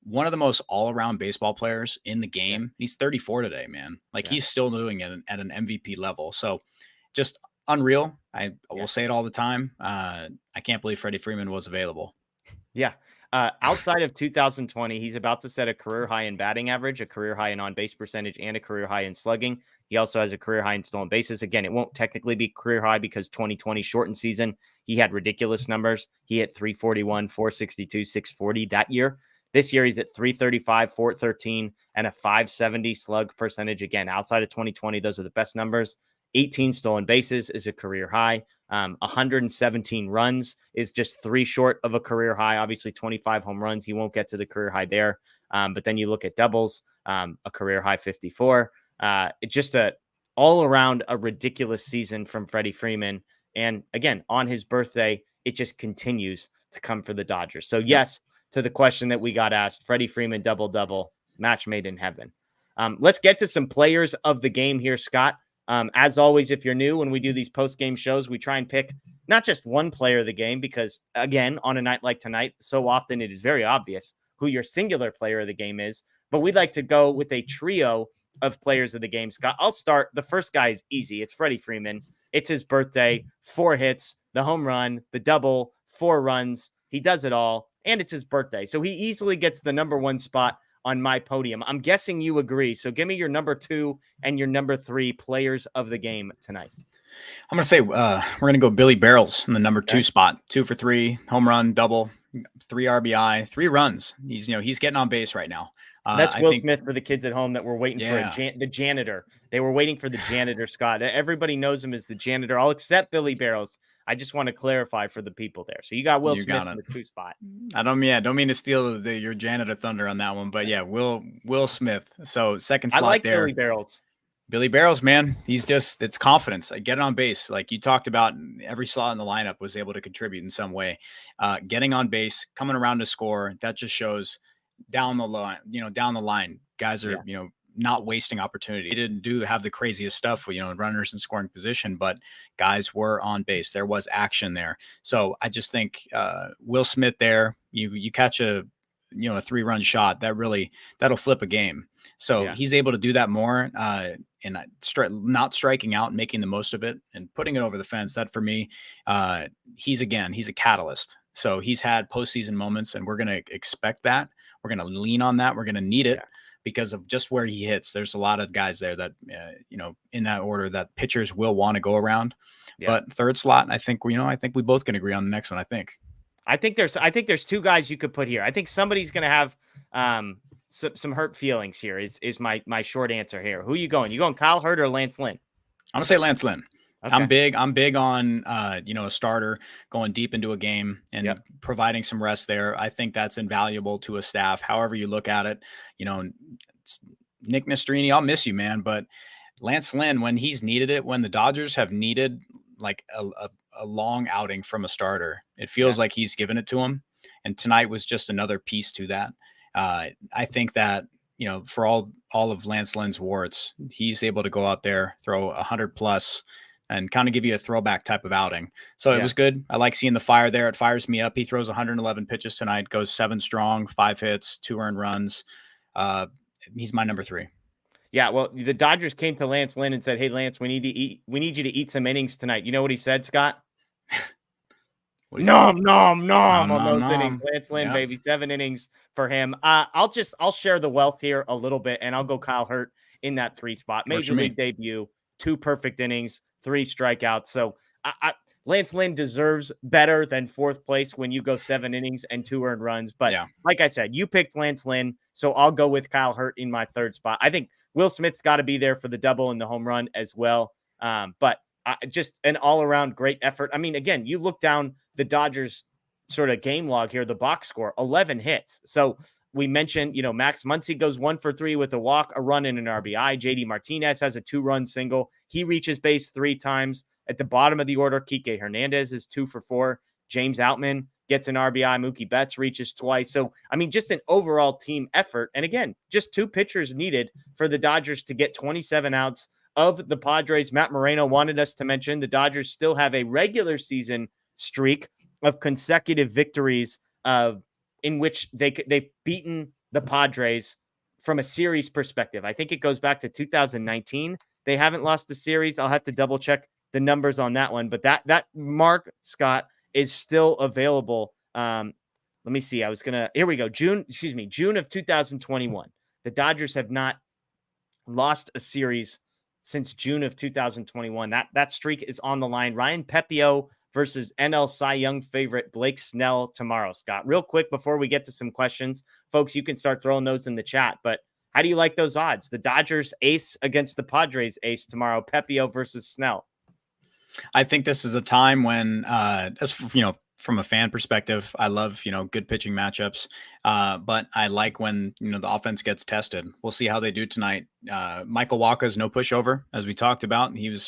one of the most all-around baseball players in the game. He's 34 today, man. Like, he's still doing it at an MVP level. So just unreal. I will say it all the time. I can't believe Freddie Freeman was available. Yeah. Outside of 2020, he's about to set a career high in batting average, a career high in on-base percentage, and a career high in slugging. He also has a career high in stolen bases. Again, it won't technically be career high because 2020 shortened season, he had ridiculous numbers. He hit 341, 462, 640 that year. This year, he's at 335, 413, and a 570 slug percentage. Again, outside of 2020, those are the best numbers. 18 stolen bases is a career high. 117 runs is just 3 short of a career high. Obviously, 25 home runs. He won't get to the career high there. But then you look at doubles, a career high 54. It's just all around a ridiculous season from Freddie Freeman. And again, on his birthday, it just continues to come for the Dodgers. So yes, to the question that we got asked, Freddie Freeman, double, match made in heaven. Let's get to some players of the game here, Scott. As always, if you're new, when we do these post-game shows, we try and pick not just one player of the game, because again, on a night like tonight, so often it is very obvious who your singular player of the game is, but we'd like to go with a trio of players of the game. Scott, I'll start. The first guy is easy. It's Freddie Freeman. It's his birthday, 4 hits, the home run, the double, 4 runs. He does it all, and it's his birthday. So he easily gets the number 1 spot on my podium. I'm guessing you agree. So give me your number 2 and your number 3 players of the game tonight. I'm going to say we're going to go Billy Barrels in the number 2 spot. 2 for 3, home run, double, 3 RBI, 3 runs. He's getting on base right now. That's Will Smith for the kids at home that were waiting for the janitor. They were waiting for the janitor, Scott. Everybody knows him as the janitor. I'll accept Billy Barrels. I just want to clarify for the people there. So you got Will Smith in the 2 spot. I don't mean to steal your janitor thunder on that one, but yeah, Will Smith. So second slot, I like there. Billy Barrels. Billy Barrels, man, it's confidence. I get on base. Like you talked about, every slot in the lineup was able to contribute in some way. Getting on base, coming around to score, that just shows down the line, guys are, not wasting opportunity. They didn't have the craziest stuff, runners in scoring position, but guys were on base. There was action there. So I just think Will Smith there, you catch a 3-run shot, that'll flip a game. So he's able to do that more and not striking out and making the most of it and putting it over the fence. That for me, he's a catalyst. So he's had postseason moments, and we're going to expect that. We're going to lean on that. We're going to need it. Because of just where he hits. There's a lot of guys there that, in that order that pitchers will want to go around. But third slot, I think we both can agree on the next one. I think there's 2 guys you could put here. I think somebody's going to have some hurt feelings here is my short answer here. Who you going? You going Kyle Hurd or Lance Lynn? I'm going to say Lance Lynn. Okay. I'm big on a starter going deep into a game and providing some rest there. I think that's invaluable to a staff, however you look at it. Nick Nastrini, I'll miss you, man, but Lance Lynn, when he's needed it, when the Dodgers have needed like a long outing from a starter, it feels like he's given it to him. And tonight was just another piece to that. I think that, for all of Lance Lynn's warts, he's able to go out there, throw 100 plus and kind of give you a throwback type of outing. So it was good. I like seeing the fire there. It fires me up. He throws 111 pitches tonight, goes 7 strong, 5 hits, 2 earned runs. He's my number 3. Yeah, well, the Dodgers came to Lance Lynn and said, "Hey, Lance, we need you to eat some innings tonight." You know what he said, Scott? Nom nom nom on those innings. Lance Lynn, baby, 7 innings for him. I'll share the wealth here a little bit, and I'll go Kyle Hurt in that 3 spot. Major league debut, 2 perfect innings, 3 strikeouts. So Lance Lynn deserves better than 4th place when you go 7 innings and 2 earned runs. But like I said, you picked Lance Lynn, so I'll go with Kyle Hurt in my 3rd spot. I think Will Smith's got to be there for the double and the home run as well. But just an all-around great effort. I mean, again, you look down the Dodgers sort of game log here, the box score, 11 hits. So we mentioned, Max Muncy goes 1 for 3 with a walk, a run, and an RBI. JD Martinez has a 2-run single. He reaches base 3 times. At the bottom of the order, Kike Hernandez is 2 for 4. James Outman gets an RBI. Mookie Betts reaches twice. So, I mean, just an overall team effort. And again, just 2 pitchers needed for the Dodgers to get 27 outs of the Padres. Matt Moreno wanted us to mention the Dodgers still have a regular season streak of consecutive victories in which they've beaten the Padres from a series perspective. I think it goes back to 2019. They haven't lost a series. I'll have to double check the numbers on that one, but that mark, Scott, is still available. Let me see. Here we go. June of 2021. The Dodgers have not lost a series since June of 2021. That streak is on the line. Ryan Pepio versus NL Cy Young favorite Blake Snell tomorrow, Scott. Real quick before we get to some questions, folks, you can start throwing those in the chat, but how do you like those odds? The Dodgers ace against the Padres ace tomorrow, Pepio versus Snell. I think this is a time when, from a fan perspective, I love, good pitching matchups. But I like when, the offense gets tested. We'll see how they do tonight. Michael Wacha's no pushover, as we talked about. He's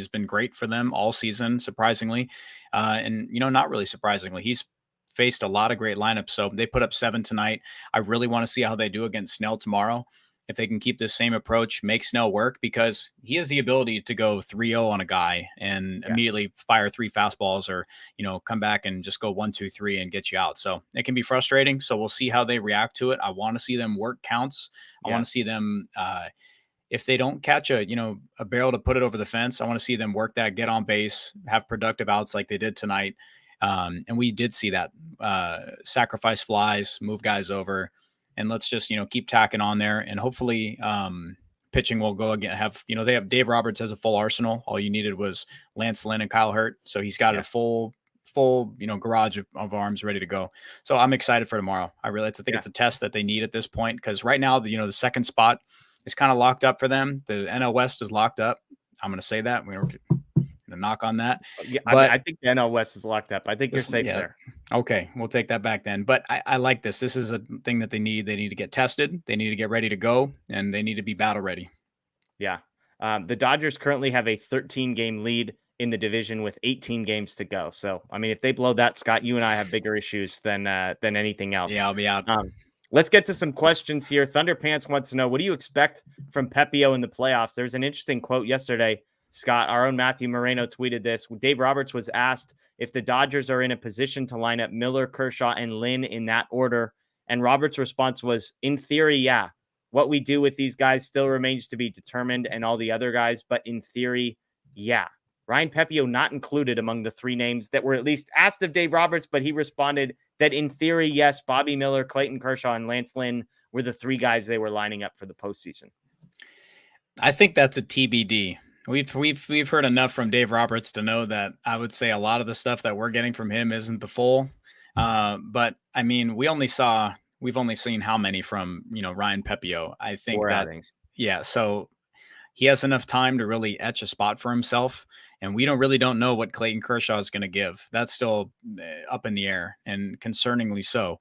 been great for them all season, surprisingly. And, not really surprisingly, he's faced a lot of great lineups. So they put up 7 tonight. I really want to see how they do against Snell tomorrow. If they can keep this same approach, make Snell work, because he has the ability to go 3-0 on a guy and immediately fire 3 fastballs, or, come back and just go 1-2-3 and get you out. So it can be frustrating. So we'll see how they react to it. I want to see them work counts. I want to see them, if they don't catch a barrel to put it over the fence, I want to see them work that, get on base, have productive outs like they did tonight. And we did see that, sacrifice flies, move guys over. And let's just, keep tacking on there, and hopefully pitching will go again. They have Dave Roberts as a full arsenal. All you needed was Lance Lynn and Kyle Hurt. So he's got a full, garage of arms ready to go. So I'm excited for tomorrow. I think it's a test that they need at this point, because right now, the 2nd spot is kind of locked up for them. The NL West is locked up. I'm going to say that. We're going to knock on that. Yeah, but I think the NL West is locked up. I think you're safe there. Okay, we'll take that back then. But I like this. This is a thing that they need. They need to get tested. They need to get ready to go, and they need to be battle ready. Yeah. The Dodgers currently have a 13-game lead in the division with 18 games to go. So, I mean, if they blow that, Scott, you and I have bigger issues than anything else. Yeah, I'll be out. Let's get to some questions here. Thunder Pants wants to know, what do you expect from Pepio in the playoffs? There's an interesting quote yesterday, Scott. Our own Matthew Moreno tweeted this. Dave Roberts was asked if the Dodgers are in a position to line up Miller, Kershaw, and Lynn in that order. And Roberts' response was, in theory, yeah. What we do with these guys still remains to be determined, and all the other guys, but in theory, yeah. Ryan Pepio not included among the 3 names that were at least asked of Dave Roberts, but he responded that in theory, yes, Bobby Miller, Clayton Kershaw, and Lance Lynn were the 3 guys they were lining up for the postseason. I think that's a TBD. We've heard enough from Dave Roberts to know that I would say a lot of the stuff that we're getting from him isn't the full. But I mean, we've only seen how many from, Ryan Pepio. I think 4 that, outings. yeah. So he has enough time to really etch a spot for himself. And we don't know what Clayton Kershaw is going to give. That's still up in the air, and concerningly so.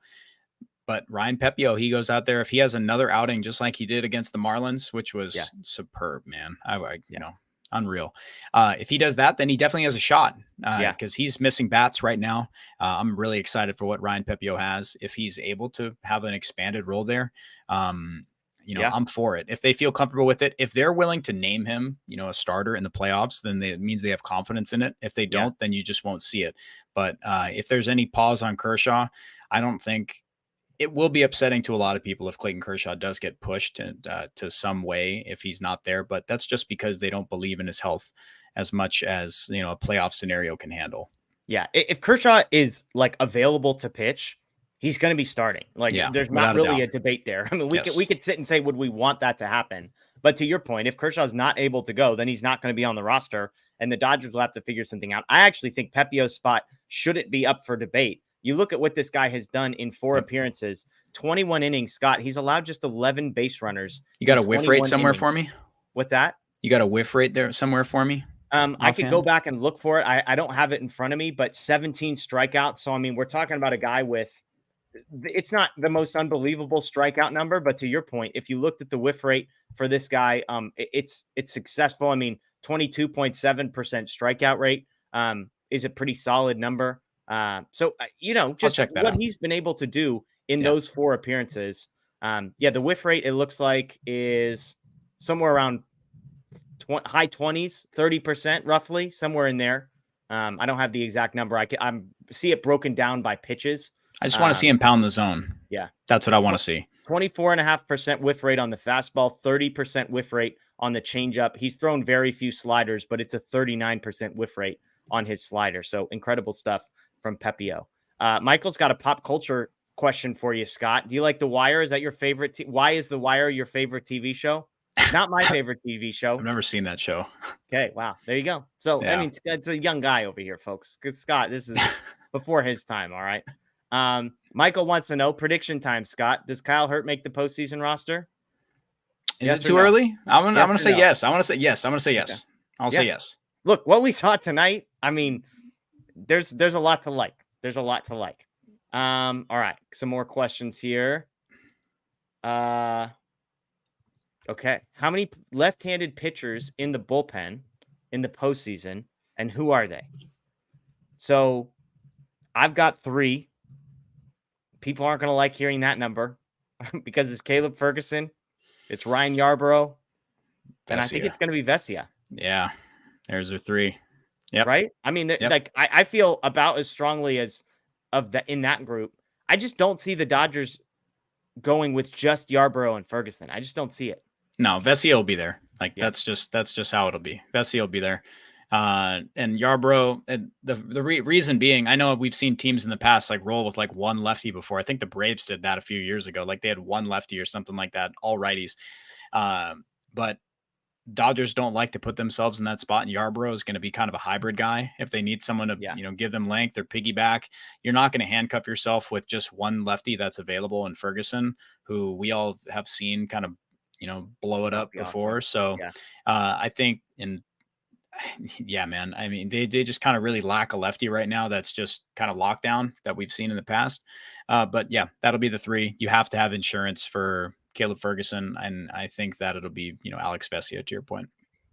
But Ryan Pepiot, he goes out there. If he has another outing just like he did against the Marlins, which was superb, man. You know, unreal. If he does that, then he definitely has a shot because he's missing bats right now. I'm really excited for what Ryan Pepiot has. If he's able to have an expanded role there, you know, I'm for it. If they feel comfortable with it, if they're willing to name him, you know, a starter in the playoffs, then it means they have confidence in it. If they don't, then you just won't see it. But if there's any pause on Kershaw, I don't think it will be upsetting to a lot of people if Clayton Kershaw does get pushed to some way if he's not there. But that's just because they don't believe in his health as much as, you know, a playoff scenario can handle. Yeah. If Kershaw is like available to pitch, he's going to be starting. Like there's not really a debate there. I mean, we could sit and say, would we want that to happen? But to your point, if Kershaw's not able to go, then he's not going to be on the roster and the Dodgers will have to figure something out. I actually think Pepiot's spot shouldn't be up for debate. You look at what this guy has done in 4 appearances, 21 innings, Scott. He's allowed just 11 base runners. You got a whiff rate somewhere for me? What's that? You got a whiff rate there somewhere for me? I could go back and look for it. I don't have it in front of me, but 17 strikeouts. So, I mean, we're talking about a guy with, it's not the most unbelievable strikeout number, but to your point, if you looked at the whiff rate for this guy, it's successful. I mean, 22.7% strikeout rate is a pretty solid number. So, you know, just what he's been able to do in those 4 appearances. The whiff rate, it looks like, is somewhere around high 20s, 30% roughly, somewhere in there. I don't have the exact number. I see it broken down by pitches. I just want to see him pound the zone. Yeah. That's what I want to see. 24.5% whiff rate on the fastball, 30% whiff rate on the changeup. He's thrown very few sliders, but it's a 39% whiff rate on his slider. So incredible stuff from Pepiot. Michael's got a pop culture question for you, Scott. Do you like The Wire? Is that your favorite? Why is The Wire your favorite TV show? Not my favorite TV show. I've never seen that show. Okay, wow. There you go. So, I mean, it's a young guy over here, folks. Good Scott, this is before his time, all right? Michael wants to know, prediction time, Scott. Does Kyle Hurt make the postseason roster? Is it too early? I'm gonna say yes. I want to say yes. I'm gonna say yes. Okay. I'll say yes. Look, what we saw tonight, I mean, there's a lot to like. There's a lot to like. All right, some more questions here. Okay. How many left-handed pitchers in the bullpen in the postseason, and who are they? So I've got 3. People aren't going to like hearing that number because it's Caleb Ferguson, it's Ryan Yarbrough, and I think it's going to be Vesia. Yeah. There's their 3. Yeah. Right? I mean, like I feel about as strongly as in that group. I just don't see the Dodgers going with just Yarbrough and Ferguson. I just don't see it. No, Vesia will be there. Like that's just how it'll be. Vesia will be there. And Yarbrough, the reason being, I know we've seen teams in the past like roll with like one lefty before. I think the Braves did that a few years ago. Like they had one lefty or something like that, all righties. But Dodgers don't like to put themselves in that spot, and Yarbrough is going to be kind of a hybrid guy. If they need someone to, give them length or piggyback, you're not going to handcuff yourself with just one lefty that's available in Ferguson, who we all have seen kind of, blow it up before. Awesome. So I think, man, I mean, they just kind of really lack a lefty right now. That's just kind of lockdown that we've seen in the past. But yeah, that'll be the 3. You have to have insurance for Caleb Ferguson, and I think that it'll be, Alex Vesia, to your point.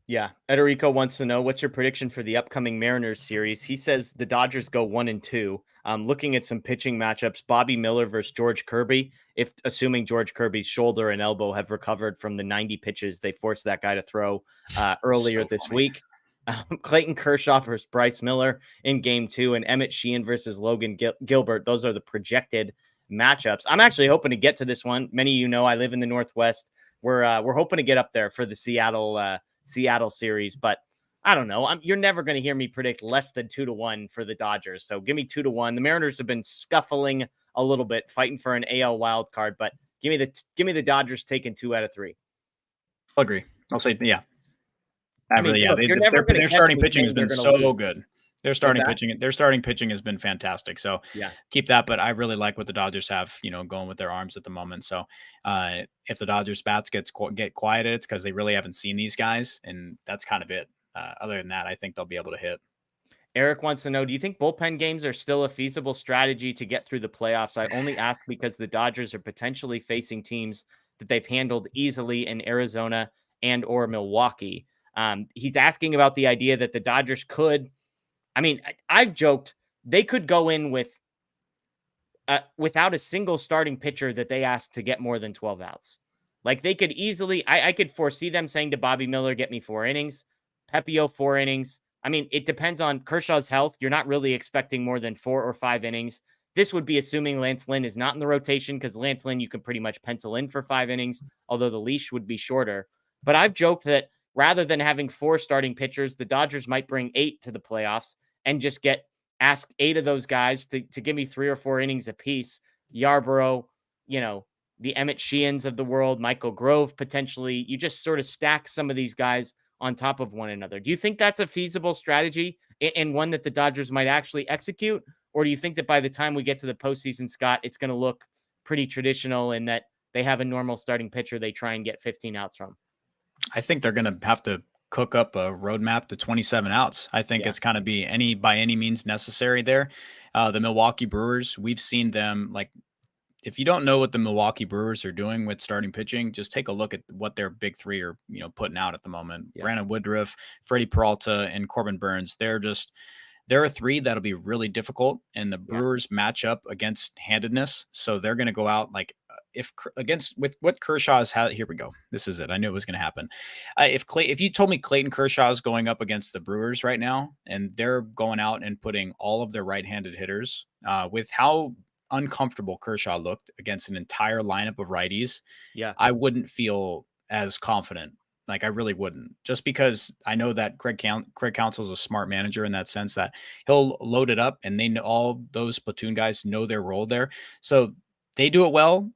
Yeah. Ederico wants to know, what's your prediction for the upcoming Mariners series? He says the Dodgers go 1-2. Looking at some pitching matchups, Bobby Miller versus George Kirby. If assuming George Kirby's shoulder and elbow have recovered from the 90 pitches they forced that guy to throw earlier this week. Clayton Kershaw versus Bryce Miller in game 2, and Emmett Sheehan versus Logan Gilbert. Those are the projected matchups. I'm actually hoping to get to this one. Many of I live in the Northwest. We're hoping to get up there for the Seattle series, but I don't know. You're never going to hear me predict less than 2-1 for the Dodgers. So give me 2-1. The Mariners have been scuffling a little bit, fighting for an AL wild card, but give me the Dodgers taking 2 out of 3. I'll agree. I'll say, yeah. I mean, their starting pitching has been so good. Their starting pitching has been fantastic. So keep that. But I really like what the Dodgers have, going with their arms at the moment. So if the Dodgers bats get quieted, it's because they really haven't seen these guys, and that's kind of it. other than that, I think they'll be able to hit. Eric wants to know, do you think bullpen games are still a feasible strategy to get through the playoffs? I only ask because the Dodgers are potentially facing teams that they've handled easily in Arizona and or Milwaukee. He's asking about the idea that the Dodgers could, I've joked they could go in with without a single starting pitcher that they ask to get more than 12 outs. Like they could easily, I could foresee them saying to Bobby Miller, get me 4 innings, Pepio 4 innings. I mean, it depends on Kershaw's health. You're not really expecting more than 4 or 5 innings. This would be assuming Lance Lynn is not in the rotation, because Lance Lynn, you can pretty much pencil in for 5 innings, although the leash would be shorter. But I've joked that rather than having 4 starting pitchers, the Dodgers might bring 8 to the playoffs and just ask 8 of those guys to give me 3 or 4 innings apiece. Yarborough, the Emmett Sheehan's of the world, Michael Grove, potentially. You just sort of stack some of these guys on top of one another. Do you think that's a feasible strategy and one that the Dodgers might actually execute? Or do you think that by the time we get to the postseason, Scott, it's going to look pretty traditional in that they have a normal starting pitcher they try and get 15 outs from? I think they're going to have to cook up a roadmap to 27 outs. I think it's kind of be by any means necessary there. The Milwaukee Brewers, we've seen them, like, if you don't know what the Milwaukee Brewers are doing with starting pitching, just take a look at what their big 3 are, putting out at the moment. Yeah. Brandon Woodruff, Freddie Peralta, and Corbin Burns. There are 3 that'll be really difficult, and the Brewers match up against handedness. So they're going to go out with what Kershaw has had. Here we go. This is it. I knew it was going to happen. If you told me Clayton Kershaw is going up against the Brewers right now, and they're going out and putting all of their right-handed hitters, with how uncomfortable Kershaw looked against an entire lineup of righties, I wouldn't feel as confident. Like, I really wouldn't, just because I know that Craig Counsell is a smart manager in that sense that he'll load it up, and they know all those platoon guys know their role there. So they do it well.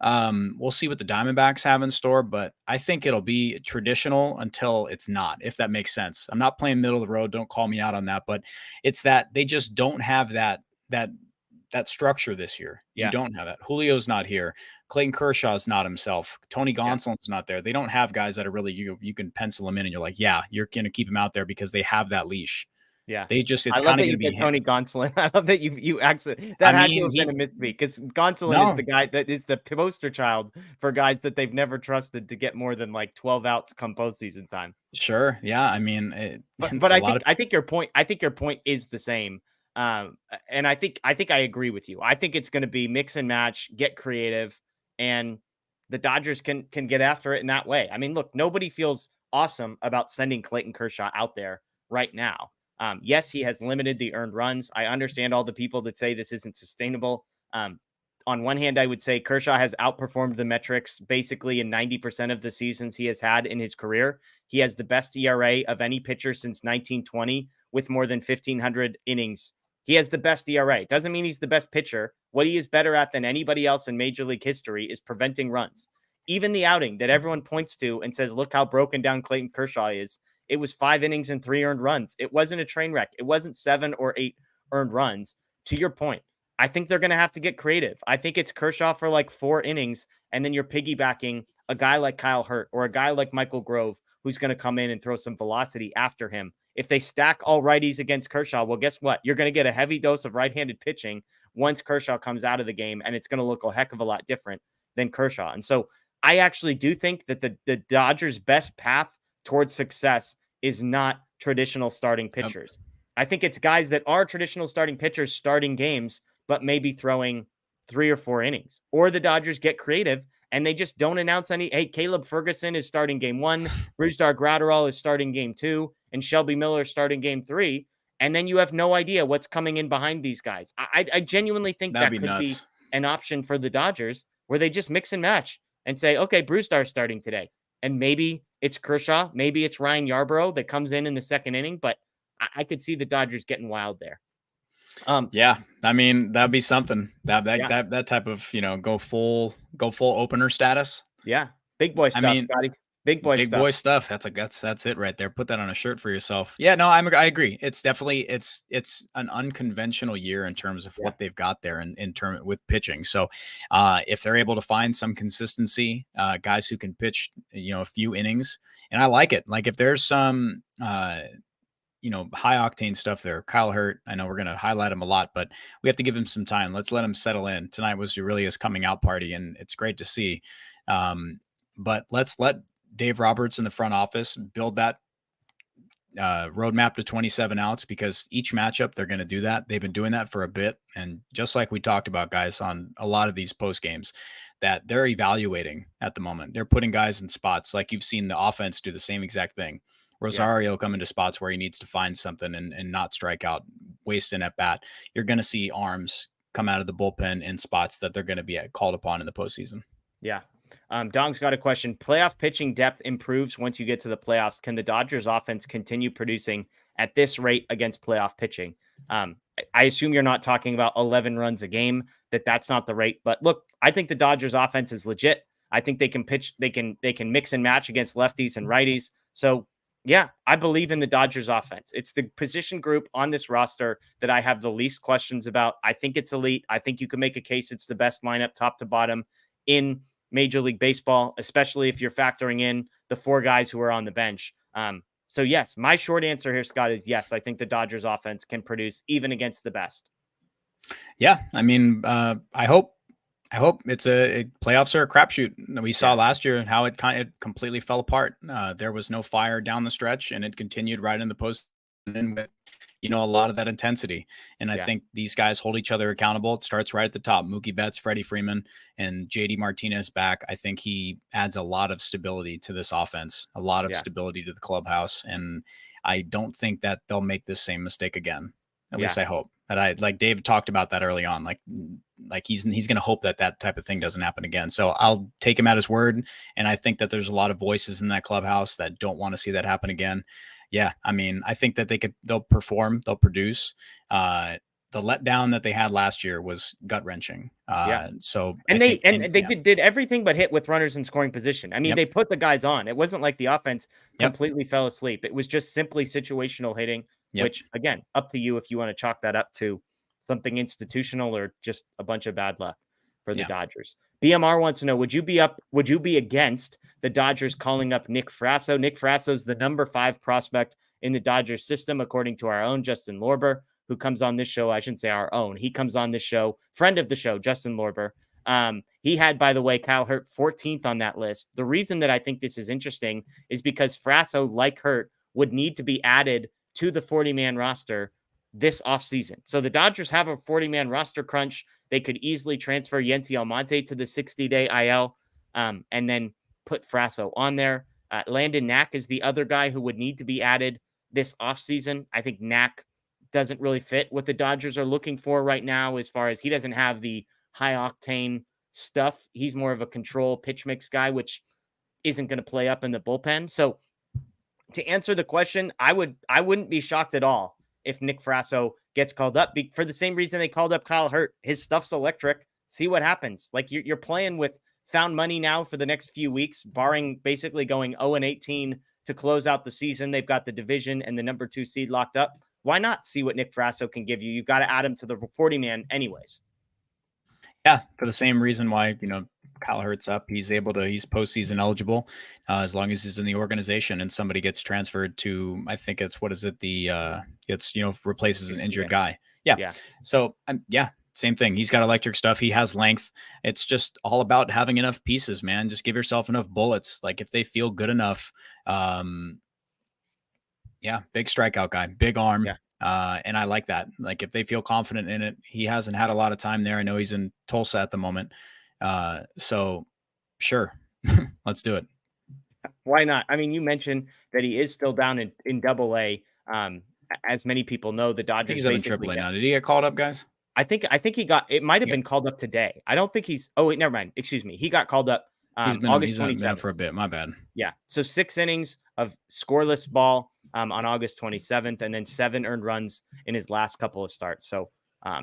We'll see what the Diamondbacks have in store, but I think it'll be traditional until it's not, if that makes sense. I'm not playing middle of the road. Don't call me out on that, but it's that they just don't have that structure this year. You don't have that. Julio's not here. Clayton Kershaw's not himself. Tony Gonsolin's not there. They don't have guys that are really, you can pencil them in and you're like, yeah, you're going to keep them out there because they have that leash. Yeah. It's kind of going to be Tony Gonsolin. I love that you actually, had to have been a misspeak, because Gonsolin is the guy that is the poster child for guys that they've never trusted to get more than like 12 outs come postseason time. Sure. Yeah. I mean, but I think your point is the same. And I think I agree with you. I think it's going to be mix and match, get creative, and the Dodgers can get after it in that way. I mean, look, nobody feels awesome about sending Clayton Kershaw out there right now. Yes, he has limited the earned runs. I understand all the people that say this isn't sustainable. On one hand, I would say Kershaw has outperformed the metrics basically in 90% of the seasons he has had in his career. He has the best ERA of any pitcher since 1920 with more than 1,500 innings. He has the best ERA. Doesn't mean he's the best pitcher. What he is better at than anybody else in Major League history is preventing runs. Even the outing that everyone points to and says, look how broken down Clayton Kershaw is, it was 5 innings and 3 earned runs. It wasn't a train wreck. It wasn't 7 or 8 earned runs. To your point, I think they're going to have to get creative. I think it's Kershaw for like 4 innings, and then you're piggybacking a guy like Kyle Hurt or a guy like Michael Grove, who's going to come in and throw some velocity after him. If they stack all righties against Kershaw, well, guess what? You're going to get a heavy dose of right-handed pitching once Kershaw comes out of the game, and it's going to look a heck of a lot different than Kershaw. And so I actually do think that the Dodgers' best path towards success is not traditional starting pitchers. I think it's guys that are traditional starting pitchers starting games, but maybe throwing 3 or 4 innings. Or the Dodgers get creative and they just don't announce any, hey, Caleb Ferguson is starting game 1, Brusdar Graterol is starting game 2, and Shelby Miller is starting game 3. And then you have no idea what's coming in behind these guys. I genuinely think that could be an option for the Dodgers, where they just mix and match and say, okay, Brusdar's starting today. And maybe it's Kershaw, maybe it's Ryan Yarborough that comes in the second inning, but I could see the Dodgers getting wild there. Yeah, I mean, that'd be something. That type of, go full opener status. Yeah, big boy stuff, Scotty. Big boy stuff. That's it right there. Put that on a shirt for yourself. Yeah, no, I agree. It's definitely it's an unconventional year in terms of what they've got there in term with pitching. So if they're able to find some consistency, guys who can pitch, a few innings, and I like it. Like if there's some high octane stuff there. Kyle Hurt, I know we're going to highlight him a lot, but we have to give him some time. Let's let him settle in. Tonight was really his coming out party, and it's great to see. But let's let Dave Roberts in the front office build that roadmap to 27 outs, because each matchup they're going to do that. They've been doing that for a bit. And just like we talked about, guys, on a lot of these post games, that they're evaluating at the moment. They're putting guys in spots like you've seen the offense do the same exact thing. Rosario come into spots where he needs to find something and not strike out, waste an at bat. You're going to see arms come out of the bullpen in spots that they're going to be called upon in the postseason. Yeah. Dong's got a question. Playoff pitching depth improves once you get to the playoffs. Can the Dodgers offense continue producing at this rate against playoff pitching? I assume you're not talking about 11 runs a game, that's not the rate. But look, I think the Dodgers offense is legit. I think they can pitch, they can mix and match against lefties and righties. So yeah, I believe in the Dodgers offense. It's the position group on this roster that I have the least questions about. I think it's elite. I think you can make a case it's the best lineup top to bottom in Major League Baseball, especially if you're factoring in the 4 guys who are on the bench. So yes, my short answer here, Scott, is yes. I think the Dodgers offense can produce even against the best. Yeah. I mean, I hope it's playoffs are a crapshoot. We saw last year how it completely fell apart. There was no fire down the stretch, and it continued right in the post with, a lot of that intensity. And I think these guys hold each other accountable. It starts right at the top. Mookie Betts, Freddie Freeman, and JD Martinez back. I think he adds a lot of stability to this offense, a lot of stability to the clubhouse. And I don't think that they'll make this same mistake again. At least I hope. That like Dave talked about that early on. Like he's going to hope that that type of thing doesn't happen again. So I'll take him at his word. And I think that there's a lot of voices in that clubhouse that don't want to see that happen again. Yeah. I mean, I think that they'll perform, they'll produce. The letdown that they had last year was gut wrenching. So they did everything but hit with runners in scoring position. I mean, they put the guys on. It wasn't like the offense completely fell asleep. It was just simply situational hitting, which again, up to you if you want to chalk that up to something institutional or just a bunch of bad luck for the Dodgers. BMR wants to know, would you be against the Dodgers calling up Nick Frasso? Nick Frasso's the number 5 prospect in the Dodgers system, according to our own Justin Lorber, who comes on this show. I shouldn't say our own. He comes on this show, friend of the show, Justin Lorber. He had, by the way, Kyle Hurt 14th on that list. The reason that I think this is interesting is because Frasso, like Hurt, would need to be added to the 40-man roster this offseason. So the Dodgers have a 40-man roster crunch. They could easily transfer Yency Almonte to the 60-day IL and then put Frasso on there. Landon Knack is the other guy who would need to be added this offseason. I think Knack doesn't really fit what the Dodgers are looking for right now, as far as he doesn't have the high-octane stuff. He's more of a control pitch mix guy, which isn't going to play up in the bullpen. So to answer the question, I wouldn't be shocked at all if Nick Frasso gets called up for the same reason they called up Kyle Hurt. His stuff's electric. See what happens. Like you're playing with found money now for the next few weeks, barring basically going 0-18 to close out the season. They've got the division and the number 2 seed locked up. Why not see what Nick Frasso can give you? You've got to add him to the 40-man anyways. Yeah, for the same reason why, Kyle Hurt's up. He's postseason eligible as long as he's in the organization and somebody gets transferred to, I think it's, replaces an injured guy. Yeah. So, same thing. He's got electric stuff. He has length. It's just all about having enough pieces, man. Just give yourself enough bullets. Like if they feel good enough, big strikeout guy, big arm. And I like that. Like if they feel confident in it, he hasn't had a lot of time there. I know he's in Tulsa at the moment. So sure, let's do it. Why not? I mean, you mentioned that he is still down in Double-A. As many people know, the Dodgers. He's in Triple-A now. Did he get called up, guys? I think he got. It might have been called up today. I don't think he's. Oh wait, never mind. Excuse me. He got called up. August 27th for a bit. My bad. Yeah. So 6 innings of scoreless ball on August 27th, and then 7 earned runs in his last couple of starts. So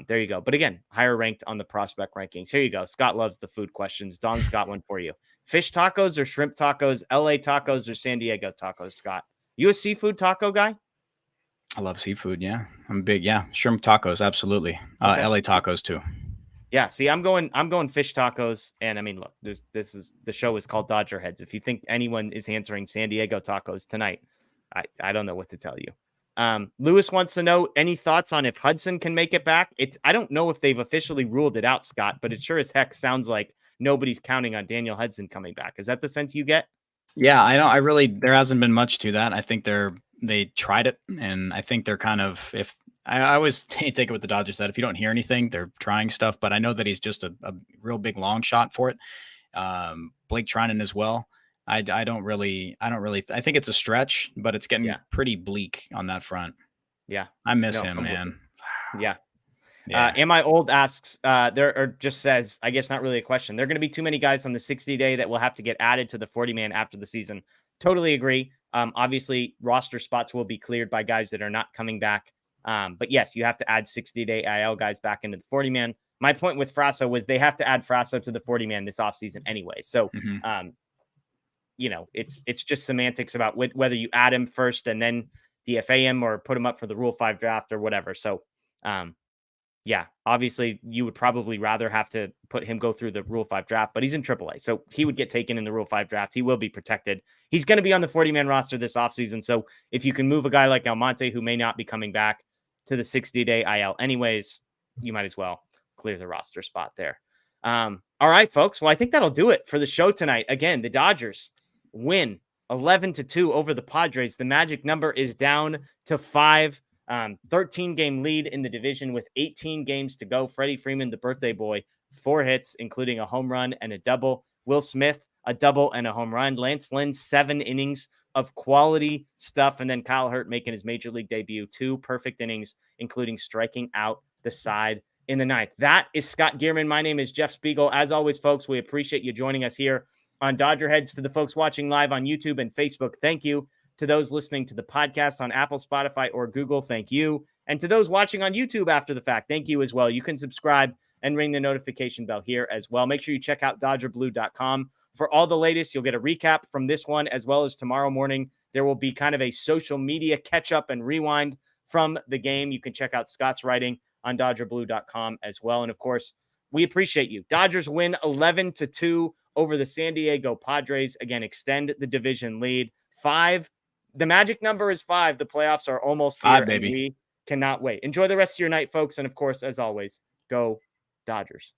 there you go. But again, higher ranked on the prospect rankings. Here you go. Scott loves the food questions. Don's got one for you. Fish tacos or shrimp tacos, LA tacos or San Diego tacos, Scott? You a seafood taco guy? I love seafood. Yeah. I'm big. Yeah. Shrimp tacos. Absolutely. Okay. LA tacos too. Yeah. See, I'm going fish tacos. And I mean, look, the show is called Dodger Heads. If you think anyone is answering San Diego tacos tonight, I don't know what to tell you. Lewis wants to know any thoughts on if Hudson can make it back. I don't know if they've officially ruled it out, Scott, but it sure as heck sounds like nobody's counting on Daniel Hudson coming back. Is that the sense you get? Yeah, I don't. There hasn't been much to that. I think they tried it, and I think they're kind of, if I always take it with the Dodgers that if you don't hear anything, they're trying stuff. But I know that he's just a real big long shot for it. Blake Trinan as well. I think it's a stretch, but it's getting pretty bleak on that front. Yeah. I miss him, man. Yeah. Yeah. Am I old asks, just says, I guess not really a question. There are going to be too many guys on the 60-day that will have to get added to the 40-man after the season. Totally agree. Obviously, roster spots will be cleared by guys that are not coming back. But yes, you have to add 60-day IL guys back into the 40-man. My point with Frasso was they have to add Frasso to the 40-man this offseason anyway. So, it's just semantics about whether you add him first and then DFA him or put him up for the Rule 5 draft or whatever. So, obviously you would probably rather have to put him go through the Rule 5 draft, but he's in AAA. So he would get taken in the Rule 5 draft. He will be protected. He's going to be on the 40-man roster this offseason. So if you can move a guy like Almonte, who may not be coming back, to the 60-day IL anyways, you might as well clear the roster spot there. All right, folks. Well, I think that'll do it for the show tonight. Again, the Dodgers win 11-2 over the Padres. The magic number is down to 5. 13-game lead in the division with 18 games to go. Freddie Freeman, the birthday boy, 4 hits, including a home run and a double. Will Smith, a double and a home run. Lance Lynn, 7 innings of quality stuff. And then Kyle Hurt making his major league debut, 2 perfect innings, including striking out the side in the 9th. That is Scott Geirman. My name is Jeff Spiegel. As always, folks, we appreciate you joining us here on Dodger Heads. To the folks watching live on YouTube and Facebook, thank you. To those listening to the podcast on Apple, Spotify, or Google, thank you. And to those watching on YouTube after the fact, thank you as well. You can subscribe and ring the notification bell here as well. Make sure you check out DodgerBlue.com for all the latest. You'll get a recap from this one as well as tomorrow morning. There will be kind of a social media catch up and rewind from the game. You can check out Scott's writing on DodgerBlue.com as well. And of course, we appreciate you. Dodgers win 11-2 over the San Diego Padres. Again, extend the division lead. 5. The magic number is 5. The playoffs are almost here, baby. And we cannot wait. Enjoy the rest of your night, folks. And of course, as always, go Dodgers.